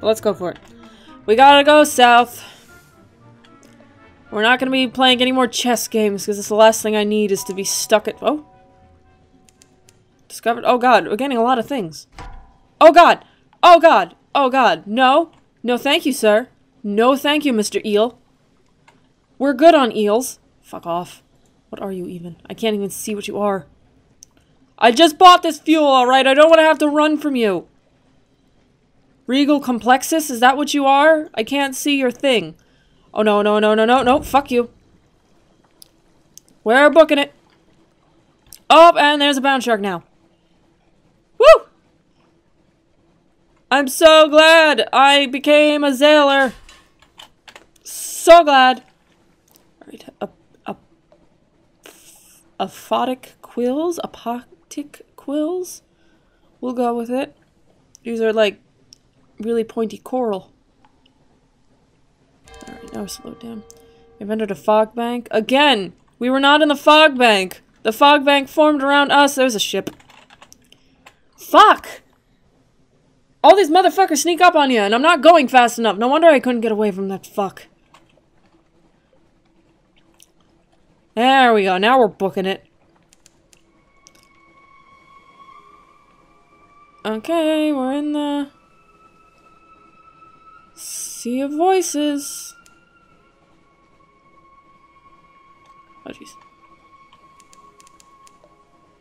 Let's go for it. We gotta go south. We're not gonna be playing any more chess games because it's the last thing I need is to be stuck at- Oh! Discovered- Oh god, we're getting a lot of things. Oh god! Oh god! Oh god! No! No thank you, sir. No thank you, Mr. Eel. We're good on eels. Fuck off. What are you even? I can't even see what you are. I just bought this fuel, alright? I don't want to have to run from you. Regal Complexus? Is that what you are? I can't see your thing. Oh no, no, no, no, no, no. Fuck you. We're booking it. Oh, and there's a bound shark now. Woo! I'm so glad I became a sailor. So glad. Alright, aphotic quills? Apoptic quills? We'll go with it. These are like really pointy coral. Alright, now we're slowed down. We've entered a fog bank. Again! We were not in the fog bank! The fog bank formed around us. There's a ship. Fuck! All these motherfuckers sneak up on you, and I'm not going fast enough. No wonder I couldn't get away from that fuck. There we go. Now we're booking it. Okay, we're in the Sea of Voices. Oh, jeez.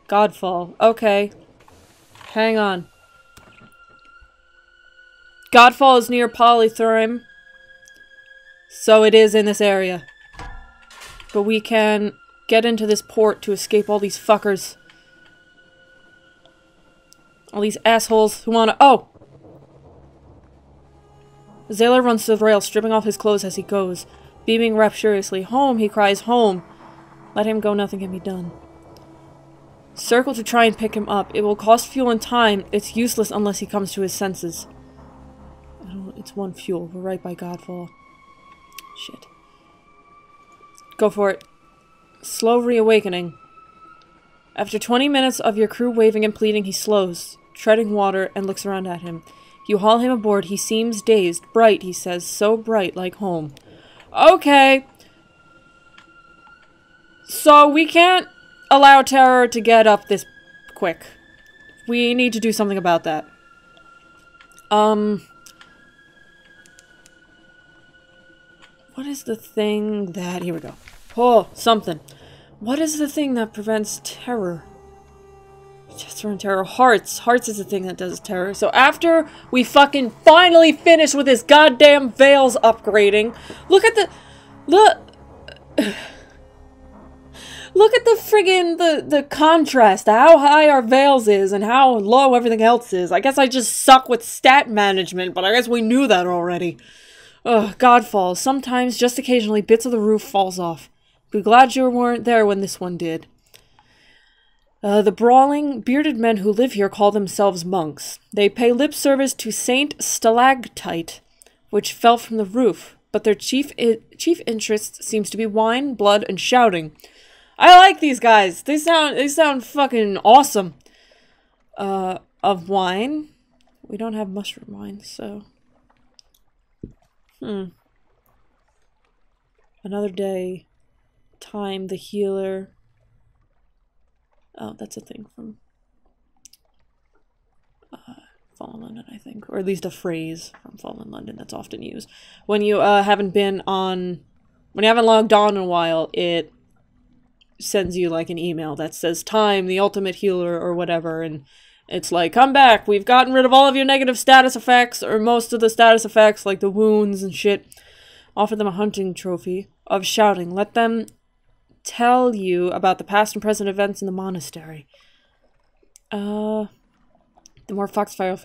Godfall. Okay. Hang on. Godfall is near Polythurim. So it is in this area. But we can get into this port to escape all these fuckers. All these assholes who wanna- Oh! The sailor runs to the rail, stripping off his clothes as he goes. Beaming rapturously. Home, he cries, home! Let him go, nothing can be done. Circle to try and pick him up. It will cost fuel and time. It's useless unless he comes to his senses. It's one fuel. We're right by Godfall. Shit. Go for it. Slow reawakening. After 20 minutes of your crew waving and pleading, he slows, treading water, and looks around at him. You haul him aboard. He seems dazed. Bright, he says. So bright, like home. Okay. So we can't allow terror to get up this quick. We need to do something about that. What is the thing that... Here we go. Oh, something. What is the thing that prevents terror? Just around terror. Hearts. Hearts is the thing that does terror. So after we fucking finally finish with this goddamn Veils upgrading, look at the... Look... Look at the friggin' the contrast, how high our Veils is and how low everything else is. I guess I just suck with stat management, but I guess we knew that already. Ugh, Godfall. Sometimes, just occasionally, bits of the roof falls off. Be glad you weren't there when this one did. The brawling, bearded men who live here call themselves monks. They pay lip service to Saint Stalactite, which fell from the roof, but their chief interest seems to be wine, blood, and shouting. I like these guys. They sound fucking awesome. Of wine. We don't have mushroom wine, so... Another day. Time, the healer. Oh, that's a thing from Fallen London, I think. Or at least a phrase from Fallen London that's often used. When you haven't been on... When you haven't logged on in a while, it sends you like an email that says time, the ultimate healer, or whatever, and it's like, come back, we've gotten rid of all of your negative status effects, or most of the status effects, like the wounds and shit. Offer them a hunting trophy of shouting. Let them tell you about the past and present events in the monastery. The more foxfire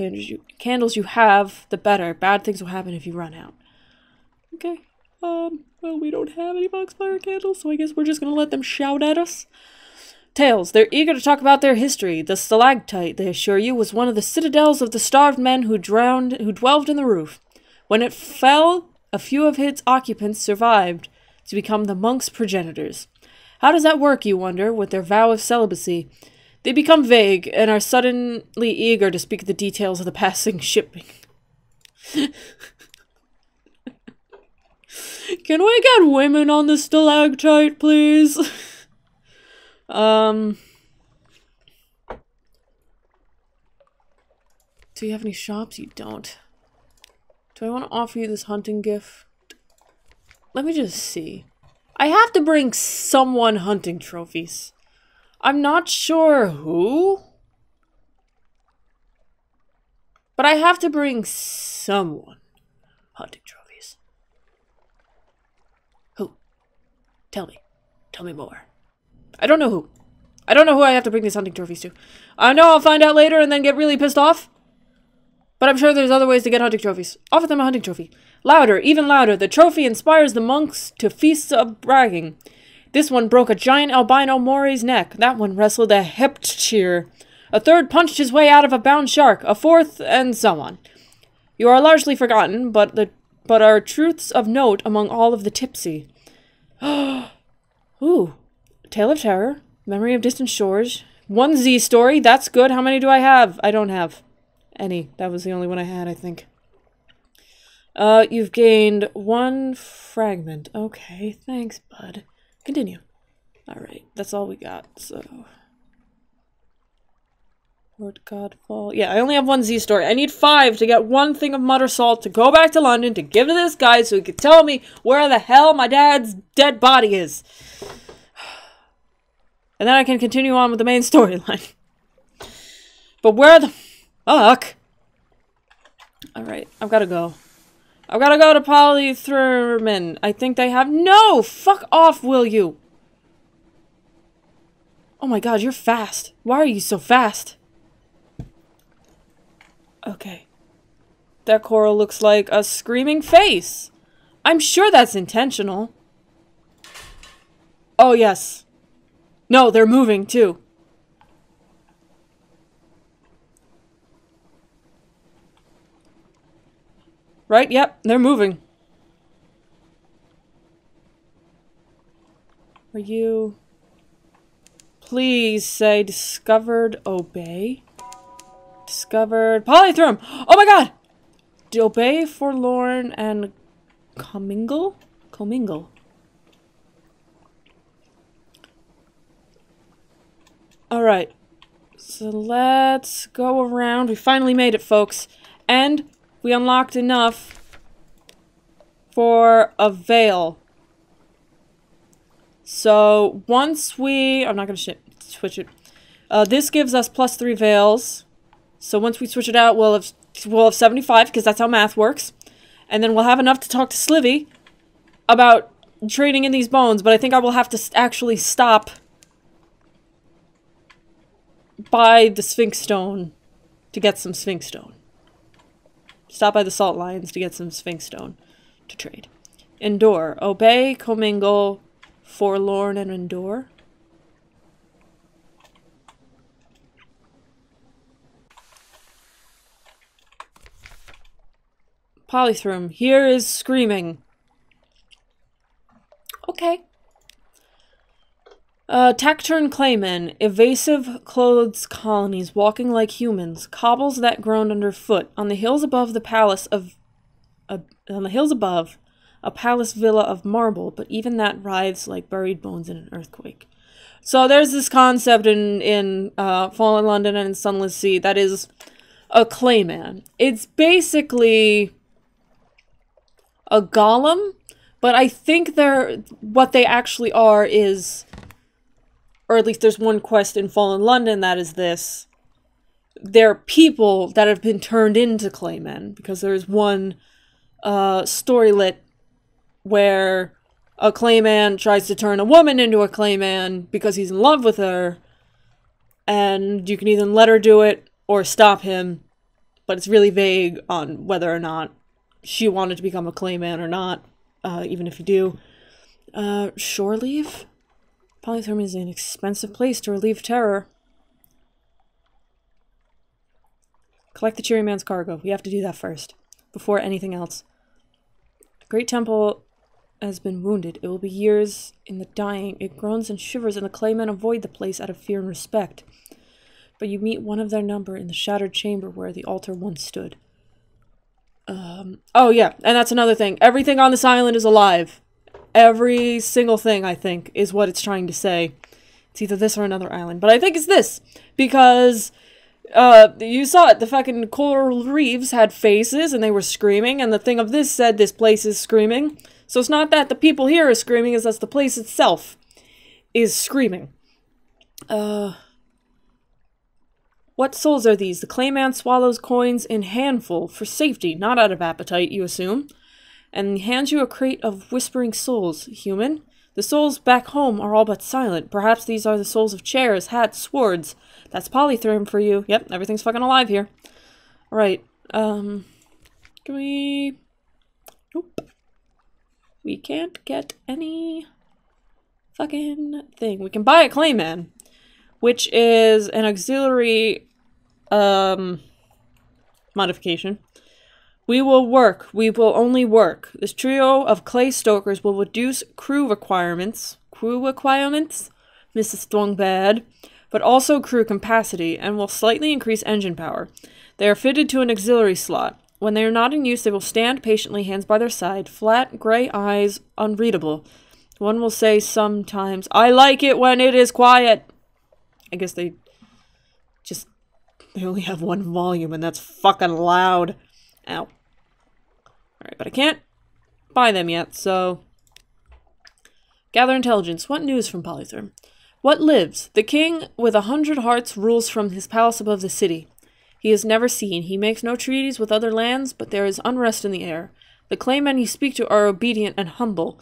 candles you have, the better. Bad things will happen if you run out. Okay. Well, we don't have any foxfire candles, so I guess we're just gonna let them shout at us. Tales. They're eager to talk about their history. The stalactite, they assure you, was one of the citadels of the starved men who dwelled in the roof. When it fell, a few of its occupants survived to become the monks' progenitors. How does that work, you wonder, with their vow of celibacy? They become vague and are suddenly eager to speak the details of the passing shipping. Can we get women on the stalactite, please? Do you have any shops? You don't. Do I want to offer you this hunting gift? Let me just see. I have to bring someone hunting trophies. I'm not sure who. But I have to bring someone hunting trophies. Who? Tell me. Tell me more. I don't know who. I don't know who I have to bring these hunting trophies to. I know I'll find out later and then get really pissed off. But I'm sure there's other ways to get hunting trophies. Offer them a hunting trophy. Louder, even louder. The trophy inspires the monks to feasts of bragging. This one broke a giant albino Mori's neck. That one wrestled a heptcheer. A third punched his way out of a bound shark. A fourth, and so on. You are largely forgotten, but are truths of note among all of the tipsy. Ooh. Tale of Terror. Memory of Distant Shores. 1Z story. That's good. How many do I have? I don't have any. That was the only one I had, I think. You've gained 1 fragment. Okay, thanks, bud. Continue. Alright, that's all we got, so... Lord Godfall. Yeah, I only have 1 Z story. I need 5 to get 1 thing of mutter salt to go back to London to give to this guy so he can tell me where the hell my dad's dead body is. And then I can continue on with the main storyline. But where the fuck? Alright, I've gotta go. I've gotta go to Polythermin. I think they have— No! Fuck off, will you? Oh my god, you're fast. Why are you so fast? Okay. That coral looks like a screaming face. I'm sure that's intentional. Oh, yes. No, they're moving, too. Right? Yep, they're moving. Are you... Please say discovered, obey. Discovered polytherm. Oh my god! Obey, forlorn, and commingle? Commingle. Alright. So let's go around. We finally made it, folks. And we unlocked enough for a veil. So once we... I'm not going to switch it. This gives us +3 veils. So once we switch it out, we'll have 75, because that's how math works. And then we'll have enough to talk to Slivy about trading in these bones. But I think I will have to actually stop by the Sphinx Stone to get some Sphinx Stone. Stop by the Salt Lions to get some Sphinx Stone to trade. Endure. Obey, commingle, forlorn, and endure. Polytherm. Here is screaming. Okay. Taciturn Claymen. Evasive clothes colonies walking like humans. Cobbles that groaned underfoot. On the hills above the palace of... on the hills above, a palace villa of marble, but even that writhes like buried bones in an earthquake. So there's this concept in Fallen London and in Sunless Sea that is a Clayman. It's basically a golem, but I think what they actually are is, or at least there's one quest in Fallen London that is this. They're people that have been turned into Claymen, because there's one storylet where a Clayman tries to turn a woman into a Clayman because he's in love with her, and you can either let her do it or stop him, but it's really vague on whether or not she wanted to become a Clayman or not, even if you do. Shore leave? Polytherm is an expensive place to relieve terror. Collect the Cheery Man's cargo. We have to do that first, before anything else. The Great Temple has been wounded. It will be years in the dying. It groans and shivers, and the Claymen avoid the place out of fear and respect. But you meet one of their number in the shattered chamber where the altar once stood. Oh yeah, and that's another thing. Everything on this island is alive. Every single thing, I think, is what it's trying to say. It's either this or another island. But I think it's this. Because, you saw it. The fucking coral reefs had faces and they were screaming. And the thing of this said this place is screaming. So it's not that the people here are screaming, it's that the place itself is screaming. What souls are these? The clayman swallows coins in handful for safety, not out of appetite, you assume. And hands you a crate of whispering souls, human. The souls back home are all but silent. Perhaps these are the souls of chairs, hats, swords. That's polytherm for you. Yep, everything's fucking alive here. Alright, can we... Nope. We can't get any fucking thing. We can buy a clayman, which is an auxiliary, modification. We will work. We will only work. This trio of clay stokers will reduce crew requirements, Mrs. Throngbad, but also crew capacity, and will slightly increase engine power. They are fitted to an auxiliary slot. When they are not in use, they will stand patiently, hands by their side, flat, gray eyes, unreadable. One will say sometimes, I like it when it is quiet. I guess they only have one volume, and that's fucking loud. Ow. Alright, but I can't buy them yet, so... Gather intelligence. What news from Polytherm? What lives? The king with 100 hearts rules from his palace above the city. He is never seen. He makes no treaties with other lands, but there is unrest in the air. The claymen you speak to are obedient and humble,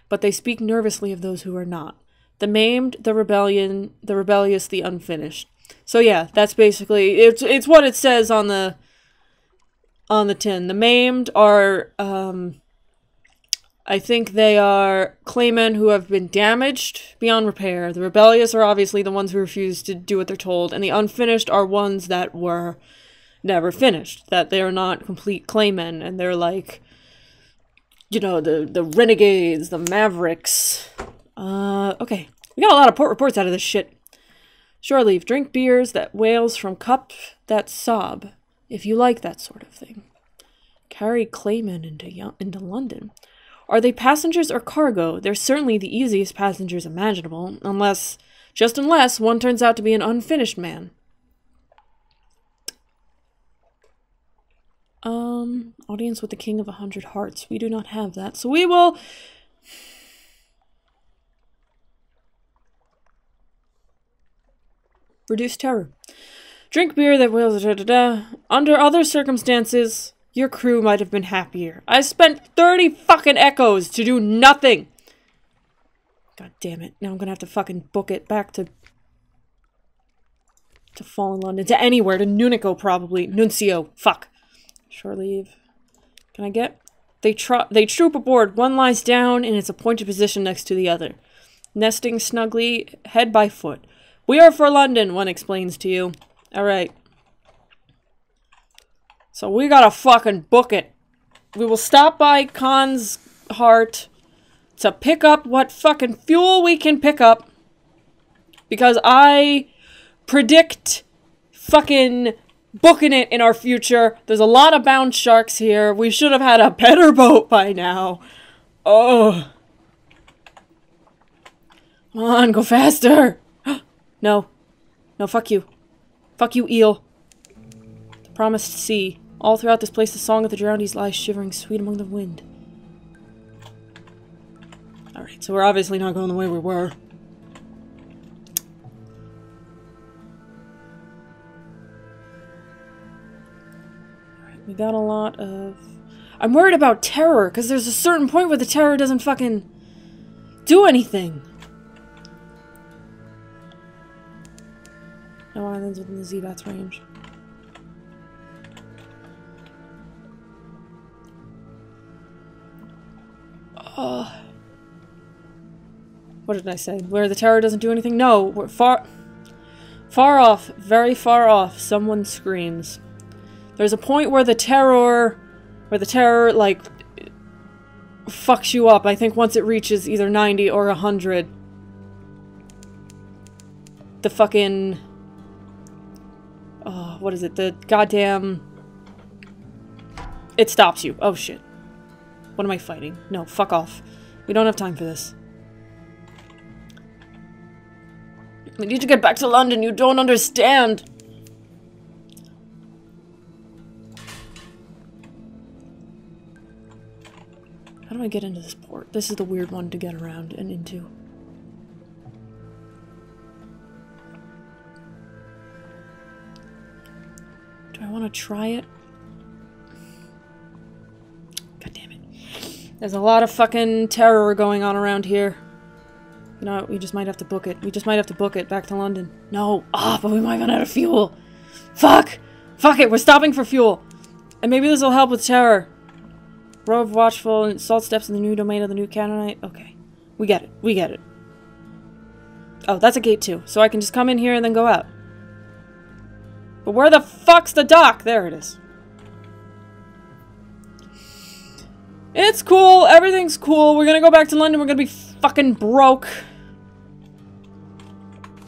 but they speak nervously of those who are not. The maimed, the rebellious, the unfinished. So yeah, that's basically it's what it says on the tin. The maimed are I think they are claymen who have been damaged beyond repair. The rebellious are obviously the ones who refuse to do what they're told, and the unfinished are ones that were never finished, that they are not complete claymen, and they're like, you know, the renegades, the mavericks. Okay. We got a lot of port reports out of this shit. Shore leave. Drink beers that wails from cups that sob, if you like that sort of thing. Carry claymen into London. Are they passengers or cargo? They're certainly the easiest passengers imaginable, unless one turns out to be an unfinished man. Audience with the King of 100 Hearts. We do not have that, so we will... Reduce terror. Drink beer that wails... Under other circumstances... Your crew might have been happier. I spent 30 fucking echoes to do nothing! God damn it. Now I'm gonna have to fucking book it back to Fallen London. To anywhere. To Nunico, probably. Nuncio. Fuck. Shore leave. Can I get... They troop aboard. One lies down in its appointed position next to the other. Nesting snugly, head by foot. We are for London, one explains to you. Alright. So we gotta fucking book it. We will stop by Khan's Heart to pick up what fucking fuel we can pick up. Because I predict fucking booking it in our future. There's a lot of bound sharks here. We should have had a better boat by now. Oh. Come on, go faster. No. No, fuck you. Fuck you, eel. The promised sea. All throughout this place, the song of the drowned lies shivering sweet among the wind. Alright, so we're obviously not going the way we were. Alright, we got a lot of... I'm worried about terror, because there's a certain point where the terror doesn't fucking do anything. No islands within the Zbat's range. What did I say? Where the terror doesn't do anything? No, we're far off, very far off, someone screams. There's a point where the terror, like, fucks you up. I think once it reaches either 90 or 100. The fucking... what is it? The goddamn... It stops you. Oh, shit. What am I fighting? No, fuck off. We don't have time for this. We need to get back to London. You don't understand. How do I get into this port? This is the weird one to get around and into. Do I want to try it? God damn it. There's a lot of fucking terror going on around here. You know what? We just might have to book it. We just might have to book it back to London. No. Ah, but we might run out of fuel. Fuck! Fuck it! We're stopping for fuel! And maybe this will help with terror. Rove watchful and salt steps in the new domain of the new Canaanite. Okay. We get it. We get it. Oh, that's a gate too. So I can just come in here and then go out. But where the fuck's the dock? There it is. It's cool. Everything's cool. We're gonna go back to London. We're gonna be fucking broke.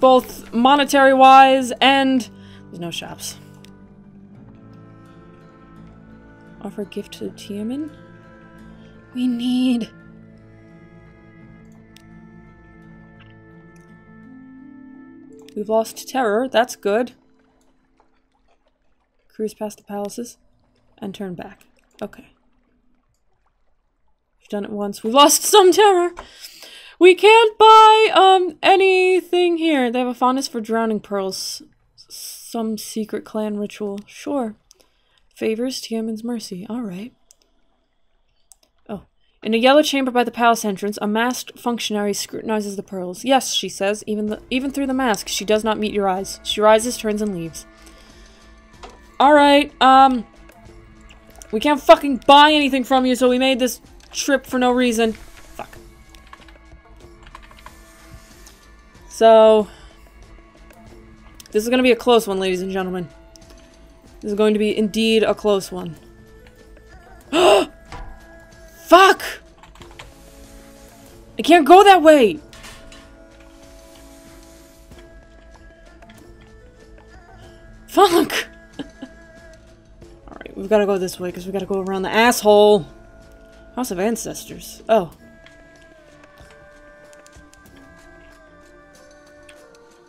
Both monetary-wise and... There's no shops. Offer a gift to Tiamin? We need... We've lost terror. That's good. Cruise past the palaces and turn back. Okay. We've done it once. We've lost some terror. We can't buy anything here. They have a fondness for drowning pearls. Some secret clan ritual. Sure. Favors Tiamin's mercy. Alright. Oh. In a yellow chamber by the palace entrance, a masked functionary scrutinizes the pearls. Yes, she says, even through the mask, she does not meet your eyes. She rises, turns, and leaves. Alright, we can't fucking buy anything from you, so we made this trip for no reason. Fuck. So, this is gonna be a close one, ladies and gentlemen. This is going to be indeed a close one. Fuck! I can't go that way! Fuck! Alright, we've got to go this way because we got to go around the asshole. House of Ancestors. Oh.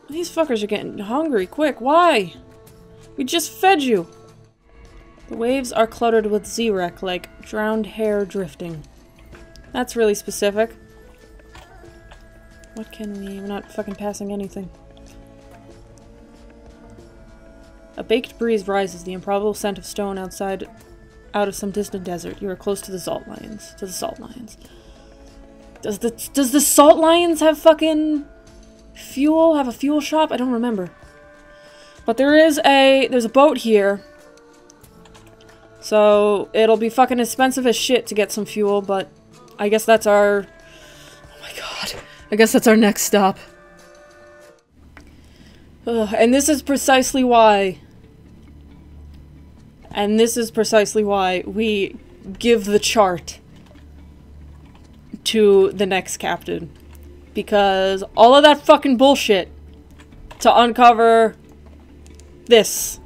These fuckers are getting hungry. Quick, why? We just fed you. The waves are cluttered with Z-wreck, like drowned hair drifting. That's really specific. What can we... We're not fucking passing anything. A baked breeze rises, the improbable scent of stone out of some distant desert. You are close to the Salt Lions. Does the Salt Lions have fucking fuel? Have a fuel shop? I don't remember. But there's a boat here. So it'll be fucking expensive as shit to get some fuel, but I guess that's our... Oh my god. I guess that's our next stop. Ugh, and this is precisely why... And this is precisely why we give the chart to the next captain. Because all of that fucking bullshit to uncover this.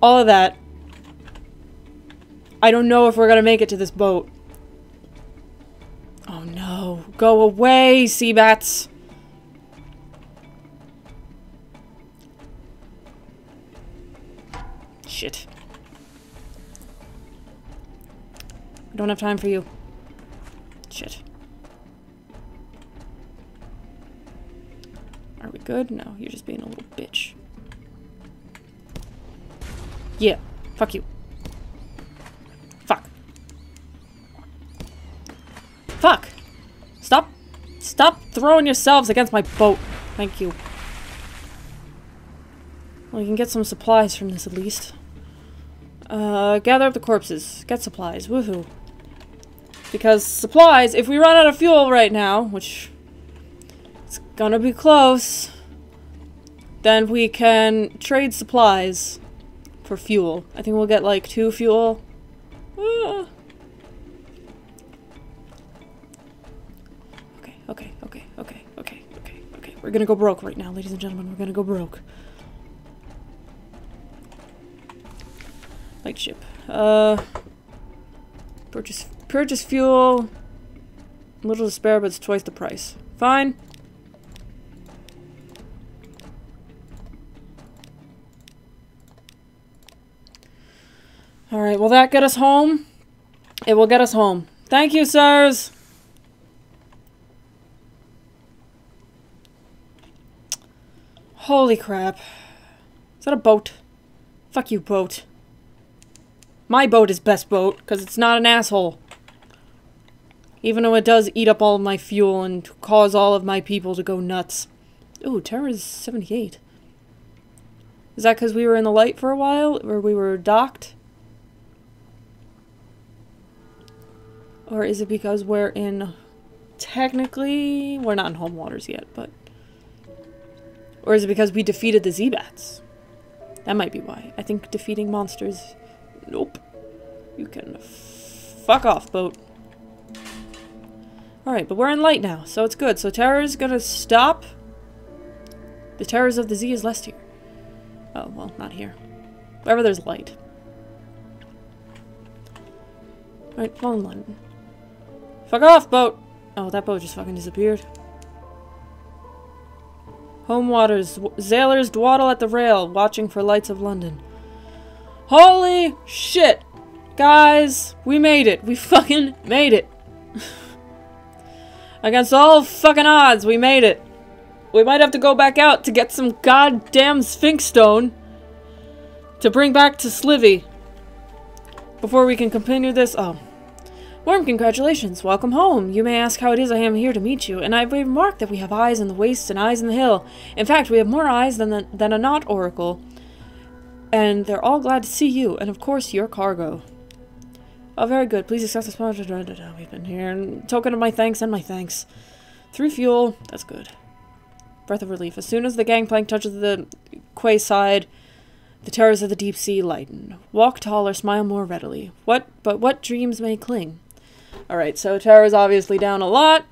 All of that. I don't know if we're gonna make it to this boat. Oh no. Go away, sea bats. Shit. I don't have time for you. Shit. Are we good? No, you're just being a little bitch. Yeah. Fuck you. Fuck. Fuck! Stop throwing yourselves against my boat. Thank you. Well, you can get some supplies from this at least. Gather up the corpses. Get supplies. Woohoo. Because supplies, if we run out of fuel right now, which it's gonna be close, then we can trade supplies for fuel. I think we'll get like 2 fuel. Okay. We're gonna go broke right now, ladies and gentlemen. We're gonna go broke. Light ship. Purchase fuel. A little to spare, but it's twice the price. Fine. Alright, will that get us home? It will get us home. Thank you, sirs! Holy crap. Is that a boat? Fuck you, boat. My boat is best boat, because it's not an asshole. Even though it does eat up all of my fuel and cause all of my people to go nuts. Ooh, Terror is 78. Is that because we were in the light for a while? Or we were docked? Or is it because we're in... Technically... We're not in home waters yet, but... Or is it because we defeated the Z-Bats? That might be why. I think defeating monsters... Nope. You can... Fuck off, boat. Alright, but we're in light now, so it's good. So Terror's gonna stop. The terrors of the Z is less here. Oh, well, not here. Wherever there's light. Alright, Fallen London. Fuck off, boat! Oh, that boat just fucking disappeared. Home waters. Sailors dawdle at the rail, watching for lights of London. Holy shit! Guys, we made it. We fucking made it. Against all fucking odds, we made it. We might have to go back out to get some goddamn Sphinx Stone to bring back to Slivy before we can continue this. Oh. Warm congratulations. Welcome home. You may ask how it is I am here to meet you, and I've remarked that we have eyes in the wastes and eyes in the hill. In fact, we have more eyes than a knot oracle. And they're all glad to see you, and of course your cargo. Oh, very good. Please accept the sponsor. We've been here. And token of my thanks and my thanks. 3 fuel. That's good. Breath of relief. As soon as the gangplank touches the quay side, the terrors of the deep sea lighten. Walk taller, smile more readily. But what dreams may cling? Alright, so terror's obviously down a lot.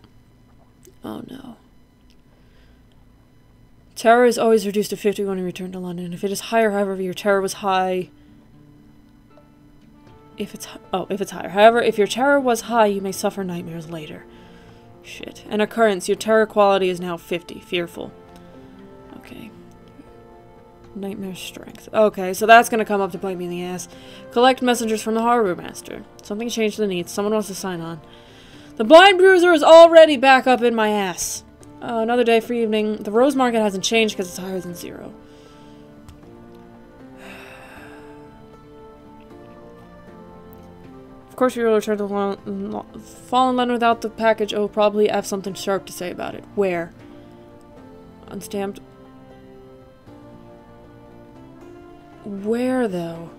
Oh no. Terror is always reduced to 50 when you return to London. If it is higher, however, your terror was high... If it's higher. However, if your terror was high, you may suffer nightmares later. Shit. An occurrence. Your terror quality is now 50. Fearful. Okay. Nightmare strength. Okay, so that's gonna come up to bite me in the ass. Collect messengers from the Harbor Master. Something changed the Neath. Someone wants to sign on. The Blind Bruiser is already back up in my ass. Another day for evening. The Rose Market hasn't changed because it's higher than 0. Of course, we will return to Fallen London without the package. Oh, probably have something sharp to say about it. Where? Unstamped. Where, though?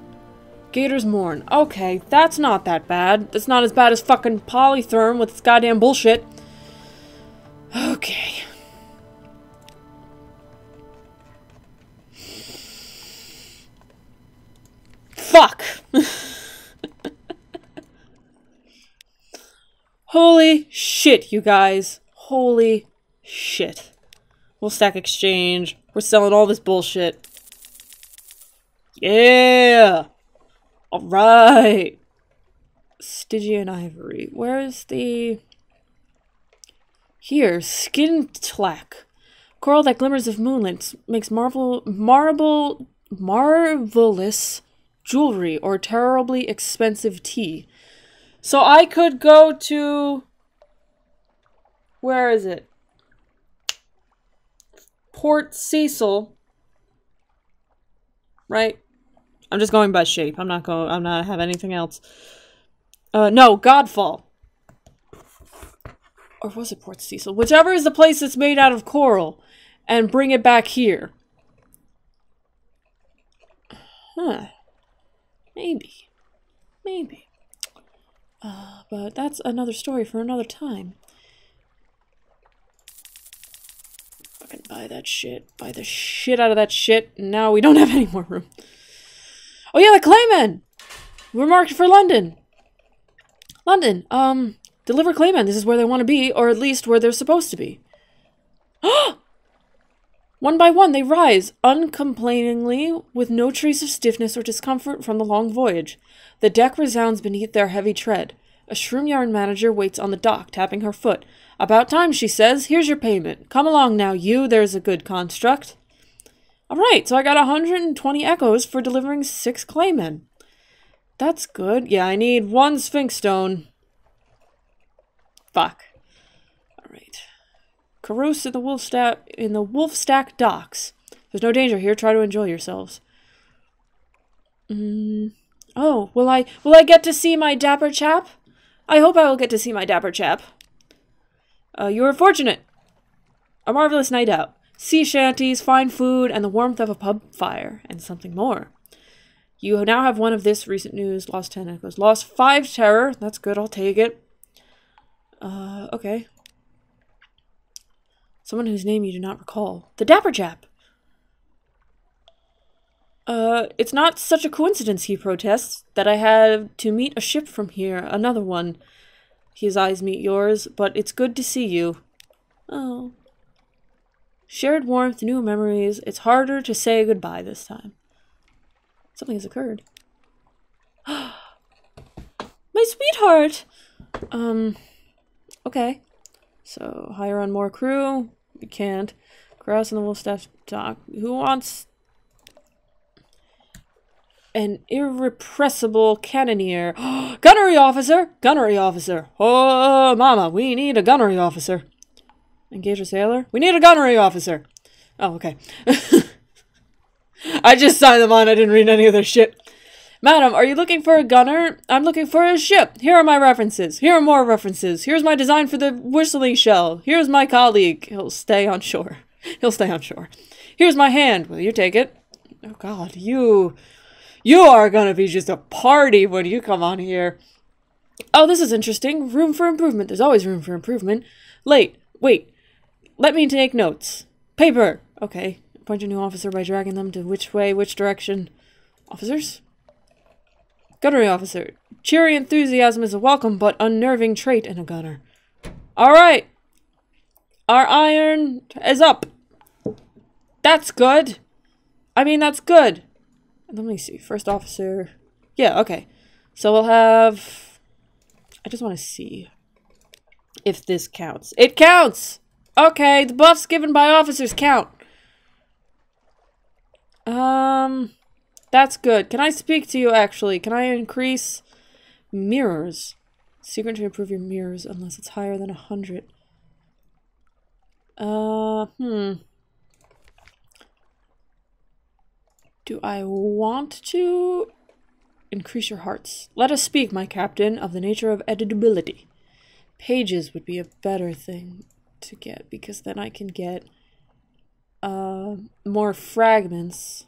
Gator's Mourn. Okay, that's not that bad. That's not as bad as fucking Polytherm with its goddamn bullshit. Okay. Fuck! Holy shit, you guys. Holy shit. We'll stack exchange. We're selling all this bullshit. Yeah! Alright! Stygian Ivory. Where's the... Here. Skin Tlack. Coral that glimmers of moonlight makes marvelous jewelry or terribly expensive tea. So I could go to... Where is it? Port Cecil. Right? I'm just going by shape. I'm not have anything else. No, Godfall. Or was it Port Cecil? Whichever is the place that's made out of coral. And bring it back here. Huh. Maybe. Maybe. But that's another story for another time. Fucking buy that shit. Buy the shit out of that shit. And now we don't have any more room. Oh yeah, the Claymen! We're marked for London. London, deliver Claymen. This is where they want to be, or at least where they're supposed to be. One by one, they rise, uncomplainingly, with no trace of stiffness or discomfort from the long voyage. The deck resounds beneath their heavy tread. A shroom yarn manager waits on the dock, tapping her foot. About time, she says. Here's your payment. Come along now, you. There's a good construct. Alright, so I got 120 echoes for delivering 6 claymen. That's good. Yeah, I need 1 sphinx stone. Fuck. Alright. Carouse in the wolf stack docks. There's no danger here. Try to enjoy yourselves. Oh, will I get to see my dapper chap? I hope I will get to see my dapper chap. You were fortunate. A marvelous night out. Sea shanties, fine food, and the warmth of a pub fire, and something more. You now have 1 of this recent news. Lost 10 echoes. Lost 5 terror. That's good. I'll take it. Okay. Someone whose name you do not recall. The dapper chap. It's not such a coincidence, he protests, that I had to meet a ship from here. Another one. His eyes meet yours, but it's good to see you. Oh. Shared warmth, new memories. It's harder to say goodbye this time. Something has occurred. My sweetheart! Okay. So, hire on more crew. We can't. Grouse and the wolf staff dock. Who wants an irrepressible cannoneer? Gunnery officer! Gunnery officer! Oh, mama, we need a gunnery officer. Engage a sailor? We need a gunnery officer! Oh, okay. I just signed them on, I didn't read any of their shit. Madam, are you looking for a gunner? I'm looking for a ship. Here are my references. Here are more references. Here's my design for the whistling shell. Here's my colleague. He'll stay on shore. He'll stay on shore. Here's my hand. Will you take it? Oh, God, you are gonna be just a party when you come on here. Oh, this is interesting. Room for improvement. There's always room for improvement. Wait. Let me take notes. Paper. Okay. Appoint a new officer by dragging them to which way, which direction. Officers? Gunnery officer. Cheery enthusiasm is a welcome but unnerving trait in a gunner. Alright. Our iron is up. That's good. I mean, that's good. Let me see. First officer. Yeah, okay. So we'll have... I just want to see if this counts. It counts! Okay, the buffs given by officers count. That's good. Can I speak to you, actually? Can I increase mirrors? Secret to improve your mirrors unless it's higher than 100. Do I want to increase your hearts? Let us speak, my captain, of the nature of editability. Pages would be a better thing to get, because then I can get more fragments.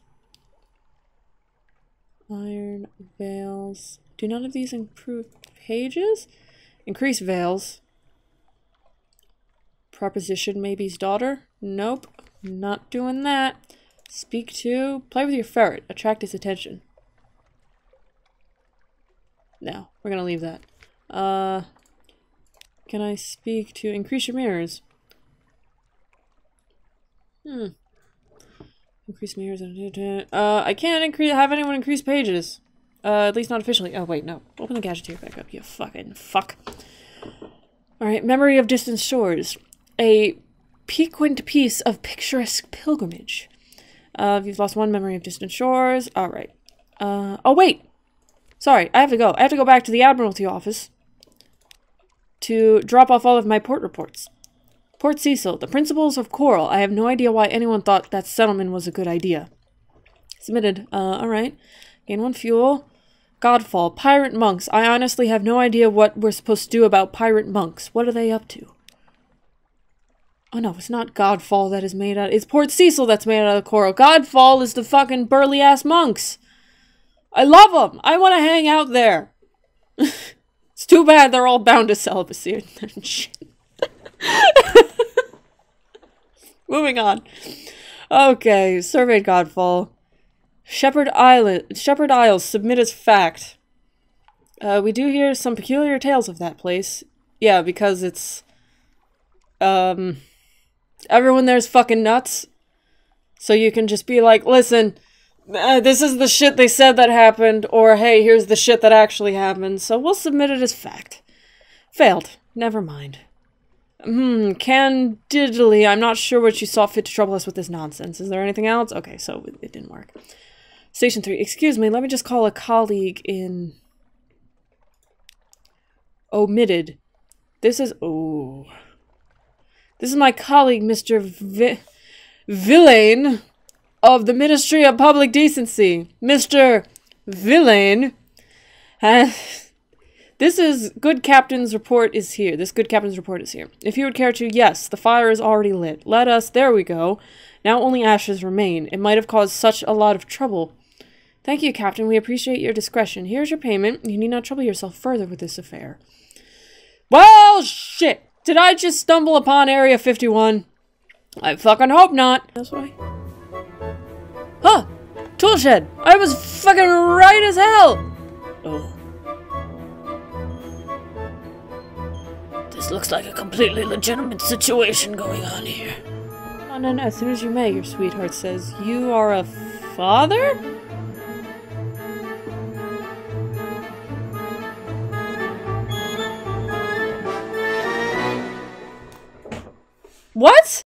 Iron veils. Do none of these improve pages? Increase veils. Proposition maybe's daughter? Nope. Not doing that. Speak to. Play with your ferret. Attract his attention. No. We're gonna leave that. Can I speak to increase your mirrors? Increase mirrors. I can't have anyone increase pages. At least not officially. Oh, wait, no. Open the gadgeteer back up, you fucking fuck. Alright, memory of distant shores. A piquant piece of picturesque pilgrimage. You've lost 1 memory of distant shores. Alright. Oh, wait! Sorry, I have to go. I have to go back to the Admiralty office to drop off all of my port reports. Port Cecil, the principles of coral. I have no idea why anyone thought that settlement was a good idea. Submitted. Alright. Gain 1 fuel. Godfall. Pirate monks. I honestly have no idea what we're supposed to do about pirate monks. What are they up to? Oh no, it's not Godfall that is made out. It's Port Cecil that's made out of coral. Godfall is the fucking burly ass monks. I love them. I want to hang out there. It's too bad they're all bound to celibacy and shit. Moving on. Okay, surveyed Godfall. Shepherd Isles, submit as fact. We do hear some peculiar tales of that place. Yeah, because it's... everyone there's fucking nuts. So you can just be like, listen, this is the shit they said that happened, or hey, here's the shit that actually happened, so we'll submit it as fact. Failed. Never mind. Candidly, I'm not sure what you saw fit to trouble us with this nonsense. Is there anything else? Okay, so it didn't work. Station 3. Excuse me, let me just call a colleague in... Omitted. This is... Oh. This is my colleague, Mr. Villain of the Ministry of Public Decency. Mr. Villain. This is good captain's report is here. This good captain's report is here. If you would care to, yes, the fire is already lit. Let us, there we go. Now only ashes remain. It might have caused such a lot of trouble. Thank you, Captain. We appreciate your discretion. Here's your payment. You need not trouble yourself further with this affair. Well, shit. Did I just stumble upon Area 51? I fucking hope not. That's what Huh! Toolshed! I was fucking right as hell! Oh. This looks like a completely legitimate situation going on here. Oh, no, as soon as you may, your sweetheart says. You are a father? What?